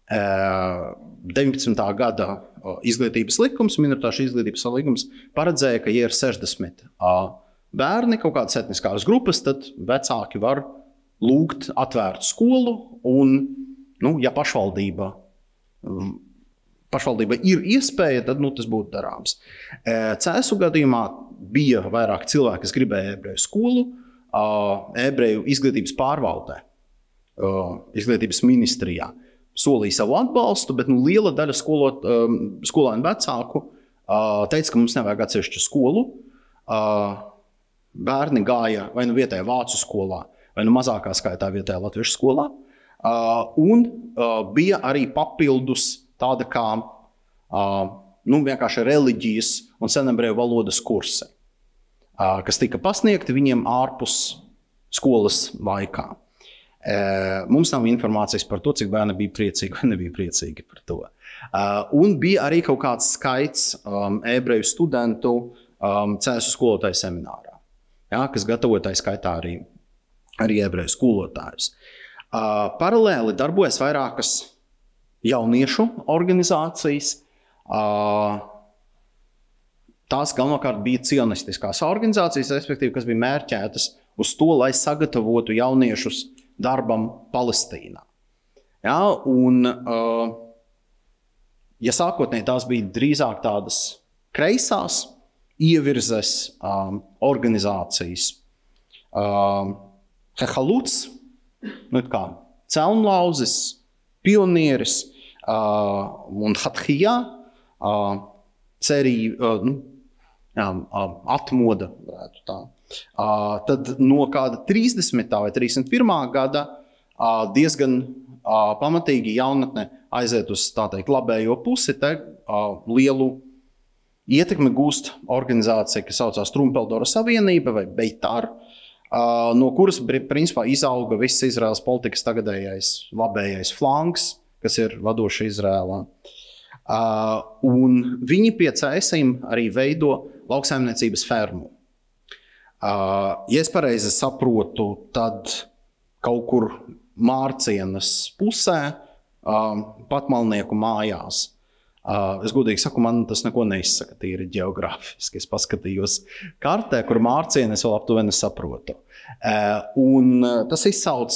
Speaker 1: 19. gada izglītības likums, minoritāšu izglītības likums paredzēja, ka, ja ir 60 bērni kaut kādas etniskās grupas, tad vecāki var lūgt atvērtu skolu un, ja pašvaldība ir iespēja, tad tas būtu darāms. Cēsu gadījumā bija vairāk cilvēki, kas gribēja ebreju skolu, ebreju izglītības pārvaldē, izglītības ministrijā. Solīja savu atbalstu, bet liela daļa skolēnu vecāku teica, ka mums nevajag atsevišķu skolu. Bērni gāja vai vietējā vācu skolā, vai mazākā skaitā vietējā latviešu skolā. Un bija arī papildus tāda kā vienkārši reliģijas un senebreju valodas kursi, kas tika pasniegti viņiem ārpus skolas laikā. Mums nav informācijas par to, cik bērni bija priecīgi vai nebija priecīgi par to. Un bija arī kaut kāds skaits ebreju studentu Cēsu skolotāju seminārā, kas gatavotāji skaitā arī ebreju skolotājus. Paralēli darbojas vairākas jauniešu organizācijas. Tās galvenokārt bija cionistiskās organizācijas, respektīvi, kas bija mērķētas uz to, lai sagatavotu jauniešus darbam Palestīnā. Ja sākotnēji tās bija drīzāk tādas kreisās ievirzes organizācijas, Hehaluts, kā celmlauzis, pionieris un Hathijā, atmoda, varētu tā. Tad no kāda 30. vai 31. gada diezgan pamatīgi jaunatne aiziet uz, tā teikt, labējo pusi, lielu ietekmi gūst organizācija, kas saucās Trumpeldora Savienība vai Beitar, no kuras, principā, izauga viss Izraēlas politikas tagadējais labējais flanks, kas ir vadoši Izrēlā. Un viņi pie Cēsīm arī veido lauksaimniecības fermu. Ja es pareizi saprotu, tad kaut kur Mārcienas pusē, Patmalnieku mājās. Es godīgi saku, man tas neko neizsaka tīri ģeogrāfiski. Es paskatījos kartē, kur Mārcienes vēl aptuveni saprotu. Un tas izsauc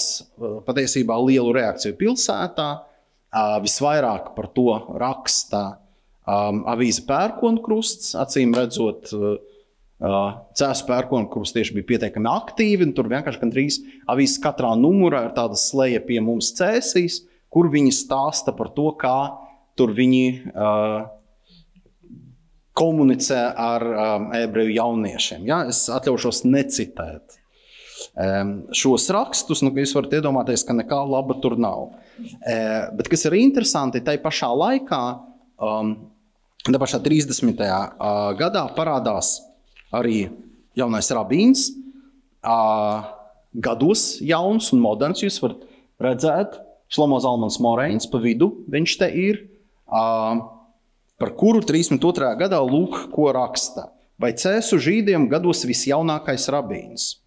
Speaker 1: patiesībā lielu reakciju pilsētā. Visvairāk par to raksta avīze Pērkonkrusts, acīm redzot, Cēsu Pērkonkrusts tieši bija pietiekami aktīvi, un tur vienkārši gandrīz avīzes katrā numurā ir tāda sleja pie mums Cēsīs, kur viņi stāsta par to, kā tur viņi komunicē ar ebreju jauniešiem. Es atļaušos necitēt šos rakstus, jūs varat iedomāties, ka nekā laba tur nav. Bet kas ir interesanti, tai pašā laikā, tā pašā 30. gadā parādās arī jaunais rabīns, gados jauns un moderns, jūs varat redzēt, Šlomo Zalmans Moreins pa vidu, viņš te ir, par kuru 32. gadā lūk, ko raksta. Vai Cēsu žīdiem gados visjaunākais rabīns?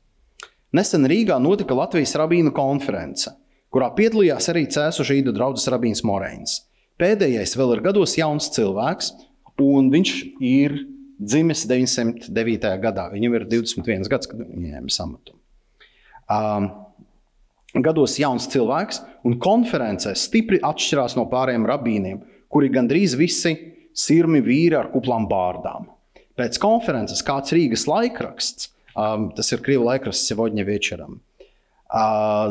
Speaker 1: Nesen Rīgā notika Latvijas rabīnu konference, kurā piedalījās arī cēsu žīdu draudzes rabīns Moreins. Pēdējais vēl ir gados jauns cilvēks, un viņš ir dzimis 909. gadā. Viņam ir 21 gads, kad viņš ņēma amatu. Gados jauns cilvēks, un konferencēs stipri atšķirās no pārējiem rabīniem, kuri gandrīz visi sirmi vīri ar kuplām bārdām. Pēc konferences kāds Rīgas laikraksts, tas ir Krievu laikraksts Sevodņa večeram,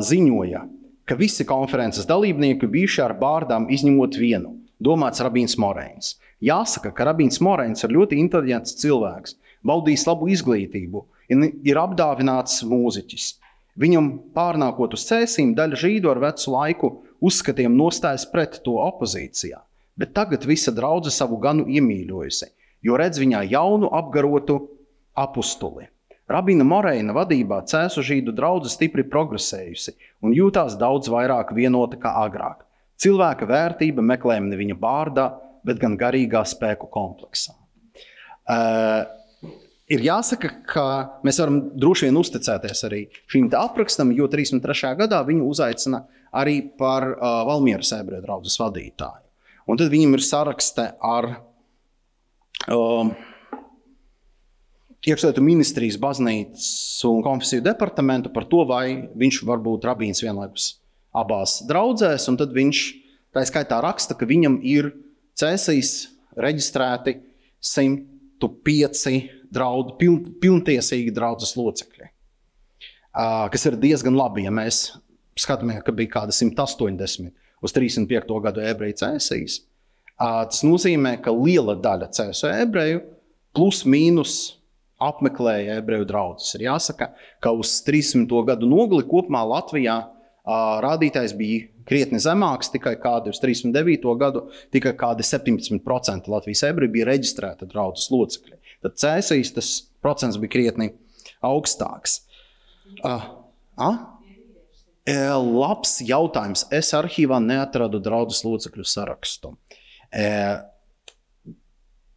Speaker 1: ziņoja, ka visi konferences dalībnieki bijuši ar bārdām izņemot vienu, domāts rabīns Moreins. Jāsaka, ka rabīns Moreins ir ļoti inteliģents cilvēks, baudījis labu izglītību, ir apdāvināts mūziķis. Viņam pārnākot uz cēsīm, daļa žīdu ar vecu laiku uzskatiem nostājas pret to opozīcijā, bet tagad visa draudze savu ganu iemīļojusi, jo redz viņā jaunu apgarotu apustuli. Rabīna Moreina vadībā cēsu žīdu draudze stipri progresējusi un jūtās daudz vairāk vienota kā agrāk. Cilvēka vērtība meklējama ne viņa bārdā, bet gan garīgā spēku kompleksā. Ir jāsaka, ka mēs varam droši vien uzticēties arī šīm te aprakstam, jo 33. gadā viņu uzaicina arī par Valmieras ebreju draudzes vadītāju. Un tad viņam ir sarakste ar iekšlietu ministrijas, baznīcas un konfesiju departamentu par to, vai viņš var būt rabīns vienlaikus abās draudzēs, un tad viņš tā skaitā raksta, ka viņam ir cēsīs reģistrēti 105 pilntiesīgi draudzes locekļi, kas ir diezgan labi, ja mēs skatāmies, ka bija kāda 180 uz 35. gadu ebreju cēsīs. Tas nozīmē, ka liela daļa cēsu ebreju plus mīnus apmeklēja ebreju draudzes. Ir jāsaka, ka uz 300. gadu nogali kopumā Latvijā rādītājs bija krietni zemāks, tikai kādi uz 39. gadu, tikai kādi 17% Latvijas ebreju bija reģistrēta draudzes locekļi. Tad cēsīs tas procents bija krietni augstāks. Labs jautājums. Es arhīvā neatradu draudzes locekļu sarakstu.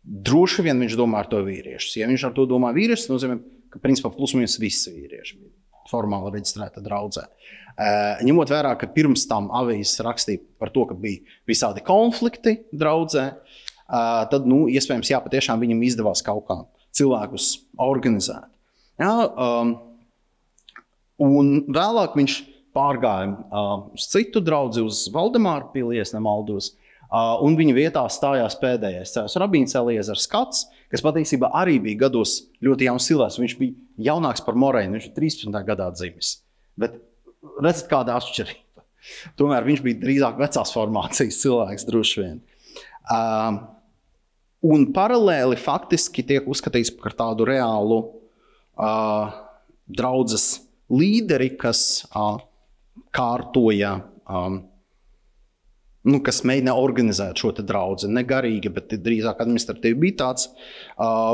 Speaker 1: Droši vien viņš domā ar to vīriešus. Ja viņš ar to domā vīriešus, nozīmē, ka principā plus minus visi vīrieši bija formāli reģistrēta draudzē. Ņemot vērā, ka pirms tam avīzes rakstīja par to, ka bija visādi konflikti draudzē, tad, iespējams, patiešām viņam izdevās kaut kā cilvēkus organizēt. Un vēlāk viņš pārgāja uz citu draudzi, uz Valdemāra pili, es nemaldos, un viņa vietā stājās pēdējais cēsu rabīns Eliezers Kats, kas patiesībā arī bija gados ļoti jauns cilvēks. Viņš bija jaunāks par Moreinu, viņš ir 13. gadā dzimis. Bet redzat, kāda atšķirība. Tomēr viņš bija drīzāk vecās formācijas cilvēks, droši vien. Un paralēli faktiski tiek uzskatīts par tādu reālu draudzes līderi, kas kārtoja, kas mēģina organizēt šo te draudzi. Ne garīgi, bet drīzāk administratīvi bija tāds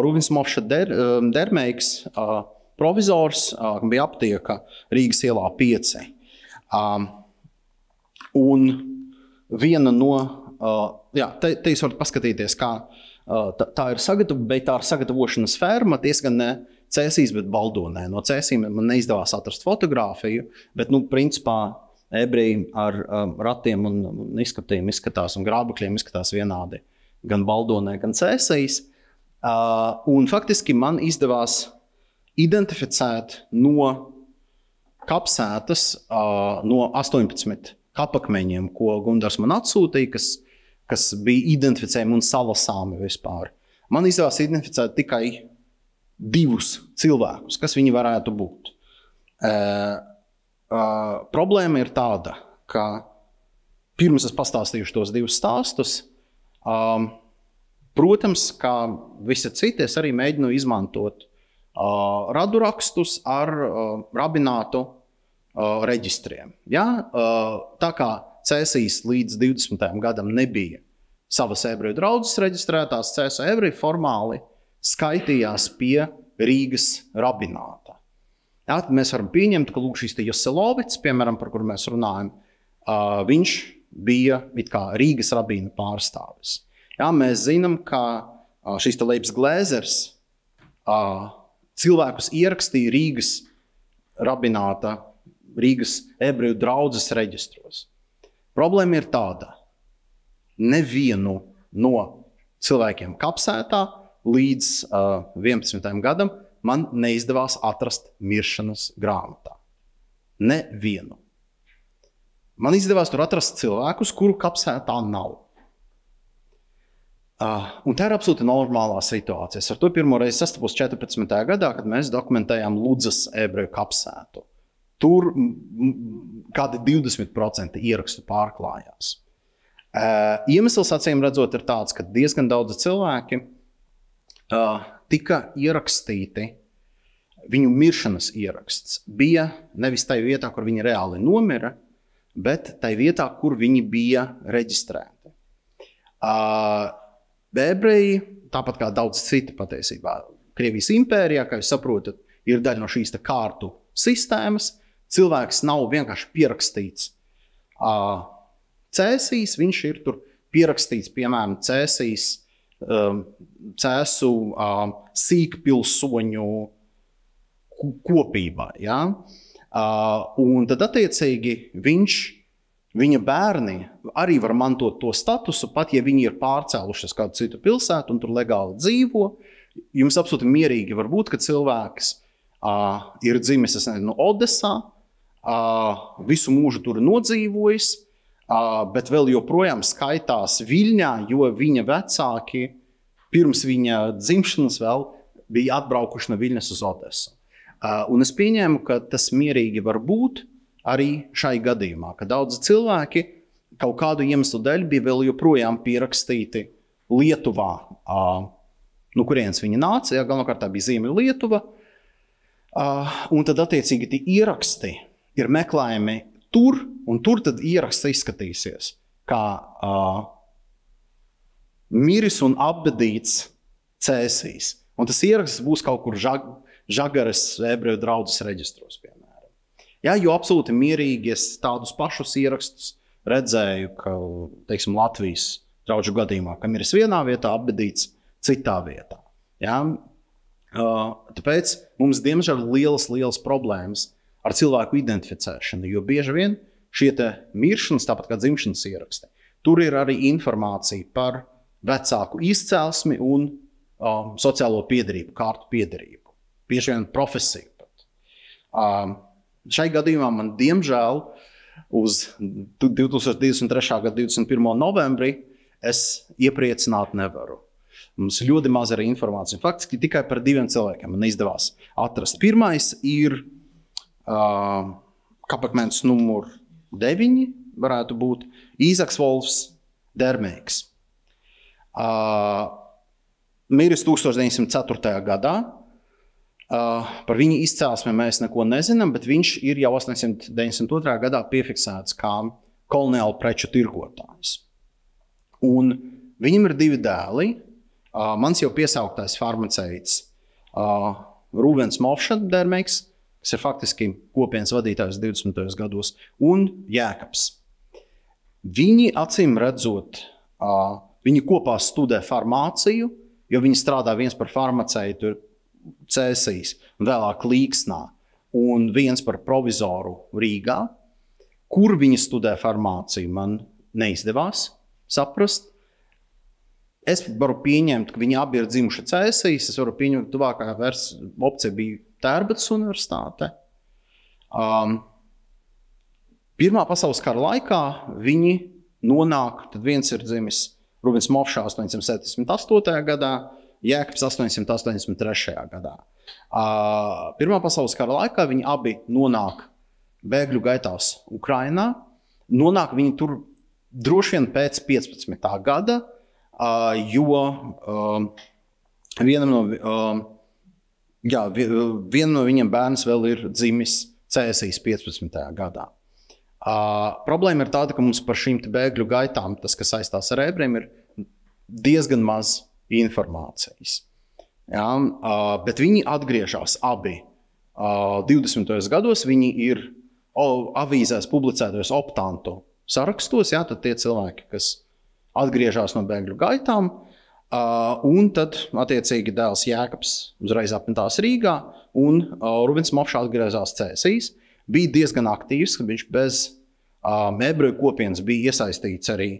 Speaker 1: Ruvins Movša Dermeiks, provizors, bija aptieka Rīgas ielā 5. Un viena no, te jūs varat paskatīties, kā tā ir sagatavošanas ferma, diezgan ne Cēsīs, bet Baldonē. No Cēsīm man neizdevās atrast fotogrāfiju, bet, principā, ebreji ar ratiem un izskatiem izskatās un grābekļiem izskatās vienādi. Gan Baldonē, gan Cēsīs. Un faktiski man izdevās identificēt no kapsētas, no 18 kapakmeņiem, ko Gundars man atsūtīja, kas bija identificējami un salasāmi vispār. Man izdevās identificēt tikai 2 cilvēkus, kas viņi varētu būt. Problēma ir tāda, ka pirms es pastāstīšu tos 2 stāstus, protams, kā visi citi, es arī mēģinu izmantot radurakstus ar rabinātu reģistriem. Ja? Tā kā Cēsīs līdz 20. gadam nebija savas ebreju draudzes reģistrētās, Cēsu ebreji formāli skaitījās pie Rīgas rabināta. Jā, tad mēs varam pieņemt, ka šis te Joselovits, piemēram, par kuru mēs runājam, viņš bija it kā Rīgas rabīna pārstāvis. Jā, mēs zinām, ka šis te Leibs Glēzers cilvēkus ierakstīja Rīgas rabināta Rīgas ebreju draudzes reģistros. Problēma ir tāda. Nevienu no cilvēkiem Kapsētā līdz 11. gadam man neizdevās atrast miršanas grāmatā. Nevienu. Man izdevās tur atrast cilvēkus, kuru Kapsētā nav. Un tā ir absolūti normālā situācija. Ar to pirmo reizi sastapos 14. gadā, kad mēs dokumentējām Ludzas ebreju Kapsētu. Tur kādi 20% ierakstu pārklājās. Iemesls acīm redzot ir tāds, ka diezgan daudz cilvēki tika ierakstīti, viņu miršanas ieraksts bija nevis tai vietā, kur viņi reāli nomira, bet tai vietā, kur viņi bija reģistrēti. Ebreji, tāpat kā daudz citi patiesībā, Krievijas impērijā, kā jūs saprotat, ir daļa no šīs kārtu sistēmas. Cilvēks nav vienkārši pierakstīts Cēsīs, viņš ir tur pierakstīts, piemēram, Cēsīs, Cēsu sīkpilsoņu kopībā. Ja? Un tad attiecīgi viņa bērni arī var mantot to statusu, pat ja viņi ir pārcēlušies kādu citu pilsētu un tur legāli dzīvo. Jums absolūti mierīgi var būt, ka cilvēks ir dzimis Odesā, visu mūžu tur nodzīvojis, bet vēl joprojām skaitās Viļņā, jo viņa vecāki pirms viņa dzimšanas vēl bija atbraukuši no Viļņas uz Odesu. Un es pieņēmu, ka tas mierīgi var būt arī šai gadījumā, ka daudzi cilvēki kaut kādu iemeslu dēļ bija vēl joprojām pierakstīti Lietuvā, no kurienes viņi nāca, ja, galvenokārt tā bija Ziemeļa Lietuva, un tad attiecīgi tie ieraksti ir meklējami tur, un tur tad ieraksts izskatīsies, kā miris un apbedīts Cēsīs. Un tas ieraksts būs kaut kur Žagares ebreju draudzes reģistros, piemēram. Jā, jo absolūti mierīgi es tādus pašus ierakstus redzēju, ka, teiksim, Latvijas draudžu gadījumā, ka miris vienā vietā, apbedīts citā vietā. Jā? Tāpēc mums, diemžēl, ir lielas problēmas ar cilvēku identificēšanu, jo bieži vien šie miršanas, tāpat kā dzimšanas ieraksti, tur ir arī informācija par vecāku izcelsmi un sociālo piederību, kārtu piederību, bieži vien profesiju pat. Šai gadījumā man, diemžēl, uz 2023. gada 21. novembrī es iepriecināt nevaru. Mums ļoti maz ir informācija. Faktiski tikai par 2 cilvēkiem man izdevās atrast. Pirmais ir kapakmens numur 9, varētu būt Īzaks Volfs Dermeigs. Miris 1904. gadā. Par viņa izcelsmi mēs neko nezinām, bet viņš ir jau 892. gadā piefiksēts kā koloniālu preču tirgotājs. Un viņam ir 2 dēli. Mans jau piesauktais farmaceits Rūvens Movša Dermeigs, kas ir faktiski kopienas vadītājs 20. gados, un Jēkabs. Viņi, acīm redzot, viņi kopā studē farmāciju, jo viņi strādā viens par farmaceitu Cēsīs un vēlāk Līksnā, un viens par provizoru Rīgā. Kur viņi studē farmāciju, man neizdevās saprast. Es varu pieņemt, ka viņi abi ir dzimuši Cēsīs. Es varu pieņemt, ka tuvākā opcija bija Tērbatas universitāte. Pirmā pasaules kara laikā viņi nonāk, tad viens ir dzimis Rūvens Movšā 878. gadā, Jēkabs 883. gadā. Pirmā pasaules kara laikā viņi abi nonāk bēgļu gaitās Ukrainā. Nonāk viņi tur droši vien pēc 15. gada, jo vienam no viņiem bērns vēl ir dzimis Cēsīs 15. gadā. Problēma ir tāda, ka mums par šīm bēgļu gaitām, tas, kas saistās ar ebrejiem, ir diezgan maz informācijas. Ja, bet viņi atgriežas abi 20. gados, viņi ir avīzēs publicētos optantu sarakstos, ja, tad tie cilvēki, kas atgriežas no bēgļu gaitām, un tad attiecīgi dēls Jēkabs uzreiz apmetās Rīgā, un Rūvens Movšs atgriezās Cēsīs, bija diezgan aktīvs, ka viņš bez ebreju kopienas bija iesaistīts arī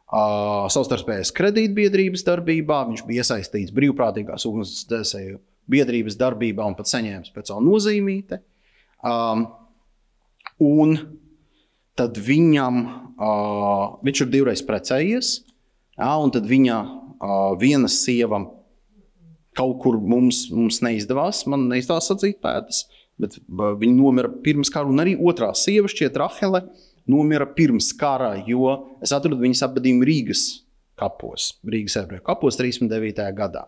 Speaker 1: savstarpējās kredītbiedrības darbībā, viņš bija iesaistīts brīvprātīgās ugunsdzēsēju biedrības darbībā un pat saņēma speciālu nozīmīti. Un tad viņam, viņš ir 2 reizes precējies, un tad viņa viena sieva kaut kur mums neizdevās, man neizdevās atzīt pēdas, bet viņa nomira pirms kara, un arī otrā sieva, šķiet Rahele, nomira pirms kara, jo es atradu viņas apbedījumu Rīgas kapos, Rīgas ebreju kapos 39. gadā.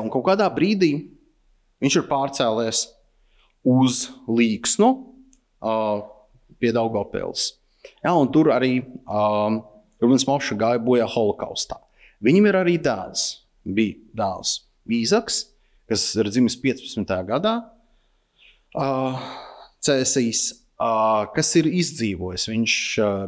Speaker 1: Un kaut kādā brīdī viņš ir pārcēlies uz Līksnu pie Daugavpils. Un tur arī Rubens Moša gāja bojā holokaustā. Viņam ir arī bija dēls Īzaks, kas ir dzimis 15. gadā, Cēsīs, kas ir izdzīvojis. Viņš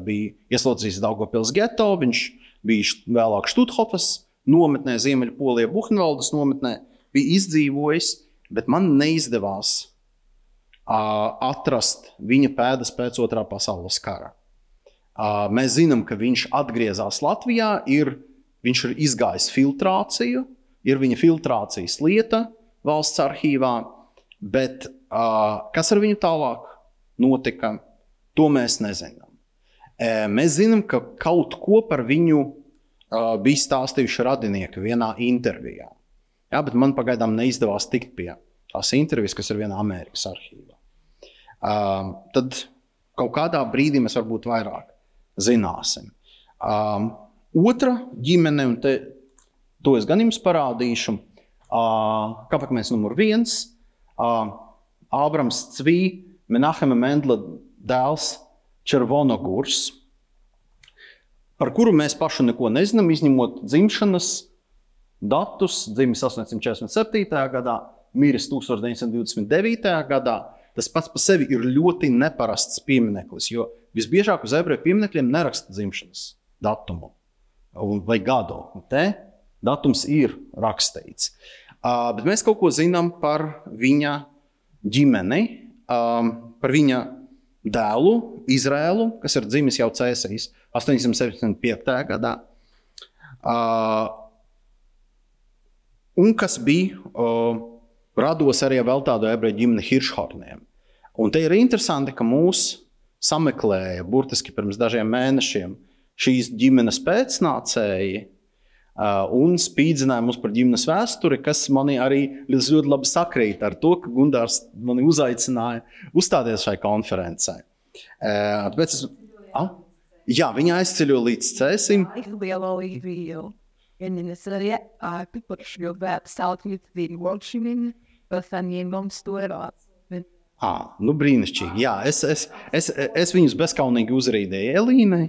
Speaker 1: bija ieslodzīts Daugavpils geto, viņš bija vēlāk Štuthofas nometnē, Ziemeļpolijā, Buchenvaldes nometnē, bija izdzīvojis, bet man neizdevās atrast viņa pēdas pēc 2. pasaules kara. Mēs zinām, ka viņš atgriezās Latvijā, viņš ir izgājis filtrāciju, ir viņa filtrācijas lieta valsts arhīvā, bet kas ar viņu tālāk notika, to mēs nezinām. Mēs zinām, ka kaut ko par viņu bija stāstījuši radinieki vienā intervijā. Bet man pagaidām neizdevās tikt pie tās intervijas, kas ir vienā Amerikas arhīvā. Tad kaut kādā brīdī mēs varbūt vairāk zināsim. Otra ģimene, un to es gan jums parādīšu, kapakmens numur 1, Ābrams Cvī, Menahema Mendla dēls Červonogurs, par kuru mēs pašu neko nezinām, izņemot dzimšanas datus, dzimis 847. gadā, miris 1929. gadā. Tas pats par sevi ir ļoti neparasts piemineklis, jo visbiežāk uz ebreju pieminekļiem neraksta dzimšanas datumu vai gadu. Te datums ir rakstīts. Bet mēs kaut ko zinām par viņa ģimeni, par viņa dēlu Izraēlu, kas ir dzimis jau Cēsīs 875. gadā. Un kas bija rados arī vēl tādu ebreju ģimeni Hiršhorniem. Un te ir interesanti, ka mūs sameklēja burtiski pirms dažiem mēnešiem šīs ģimenes pēcnācēji un spīdzināja mums par ģimenes vēsturi, kas mani arī ļoti labi sakrīt ar to, ka Gundārs mani uzaicināja uzstāties šai konferencē. Jā, viņa aizceļo līdz Cēsim. Nu brīnišķīgi. Jā, es viņus bezkaunīgi uzrīdēju Elīnai.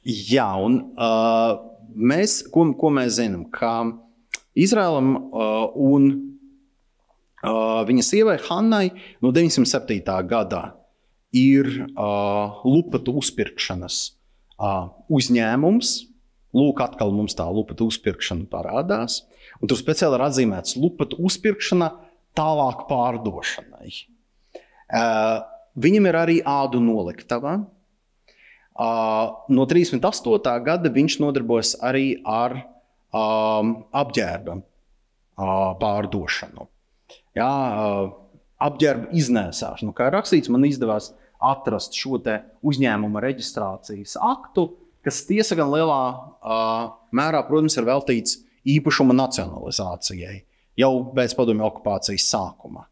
Speaker 1: Jā, un ko mēs zinām, ka Izraēlam un viņa sievai Hannai no 907. gadā ir lupatu uzpirkšanas uzņēmums. Lūk, atkal mums tā lupatu uzpirkšana parādās. Un tur speciāli ir atzīmēts lupatu uzpirkšana tālāk pārdošanai. Viņam ir arī ādu noliktava. No 38. gada viņš nodarbojas arī ar apģērba pārdošanu. Jā, apģērba iznēsāšanu. Kā rakstīts, man izdevās atrast šo te uzņēmuma reģistrācijas aktu, kas tiesa gan lielā mērā, protams, ir veltīts īpašuma nacionalizācijai jau pēc padomju okupācijas sākuma.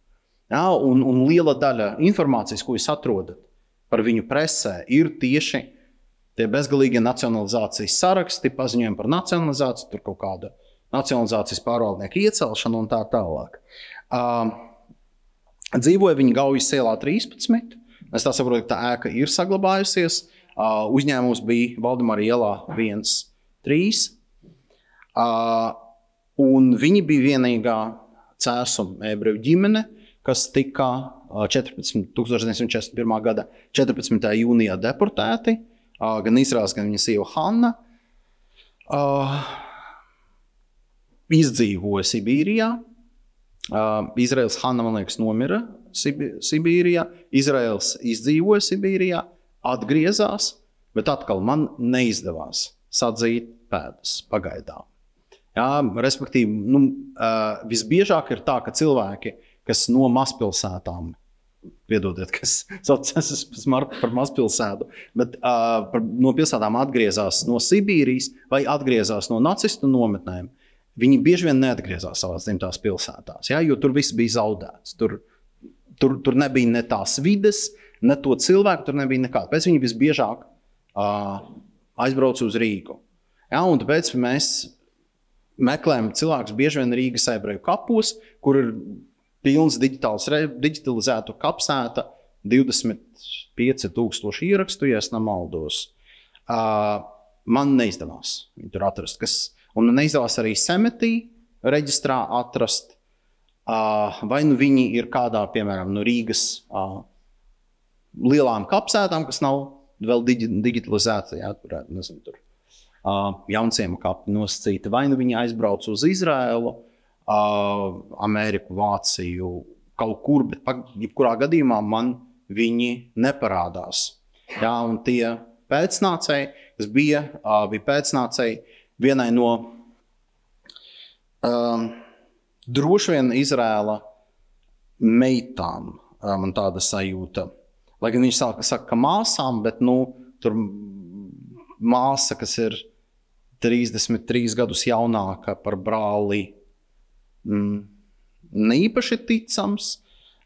Speaker 1: Jā, un liela daļa informācijas, ko jūs atrodat par viņu presē, ir tieši tie bezgalīgie nacionalizācijas saraksti, paziņojumi par nacionalizāciju, tur kaut kāda nacionalizācijas pārvaldnieka iecelšana un tā tālāk. Dzīvoja viņa Gaujas ielā 13. Es tā saprotu, ka tā ēka ir saglabājusies. Uzņēmums bija Valdemara ielā 1-3. Un viņi bija vienīgā Cēsuma ebreju ģimene, kas tika 1941. gada 14. jūnijā deportēti, gan Izraels, gan viņa sieva Hanna, izdzīvoja Sibīrijā, Izraels Hanna, man liekas, nomira Sibīrijā. Izraels izdzīvoja Sibīrijā, atgriezās, bet atkal man neizdevās sadzīt pēdas pagaidām. Jā, respektīvi, visbiežāk ir tā, ka cilvēki, kas no mazpilsētām, piedodiet, kas saucas par mazpilsētu, bet no pilsētām atgriezās no Sibīrijas vai atgriezās no nacistu nometnēm, viņi bieži vien neatgriezās savās dzimtās pilsētās, ja, jo tur viss bija zaudēts. Tur nebija ne tās vides, ne to cilvēku, tur nebija nekāda. Pēc viņi visbiežāk aizbrauca uz Rīgu. Ja, un tāpēc mēs meklējam cilvēkus bieži vien Rīgas ebreju kapos, kur ir pilns digitalizētu kapsēta, 25,000 ierakstu, ja es nemaldos. Man neizdevās viņu tur atrast, un neizdevās arī Semetī reģistrā atrast, vai nu viņi ir kādā, piemēram, no Rīgas lielām kapsētām, kas nav vēl digitalizēta, jā, nezinu, tur Jaunciema kapi nosacīti, vai nu viņi aizbrauc uz Izraēlu, Ameriku, Vāciju, kaut kur, bet jebkurā gadījumā man viņi neparādās. Jā, un tie pēcnācēji, kas bija pēcnācēji vienai no droši vien Izraēla meitām, man tāda sajūta. Lai gan viņš saka, ka māsām, bet tur māsa, kas ir 33 gadus jaunāka par brāli, neīpaši ticams.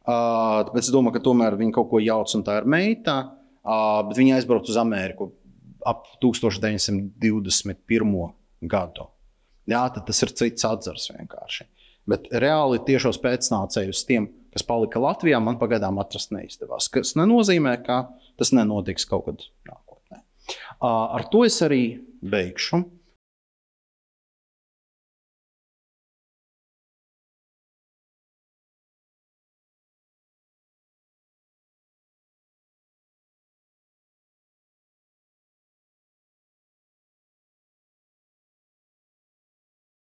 Speaker 1: Tāpēc es domāju, ka tomēr viņa kaut ko jauc un tā ir meita, bet viņa aizbrauc uz Ameriku ap 1921. Gadu. Jā, tad tas ir cits atzars vienkārši. Bet reāli tiešos pēcnācējus tiem, kas palika Latvijā, man pagaidām atrast neizdevās. Kas nenozīmē, ka tas nenotiks kaut kad nākotnē. Ar to es arī beigšu.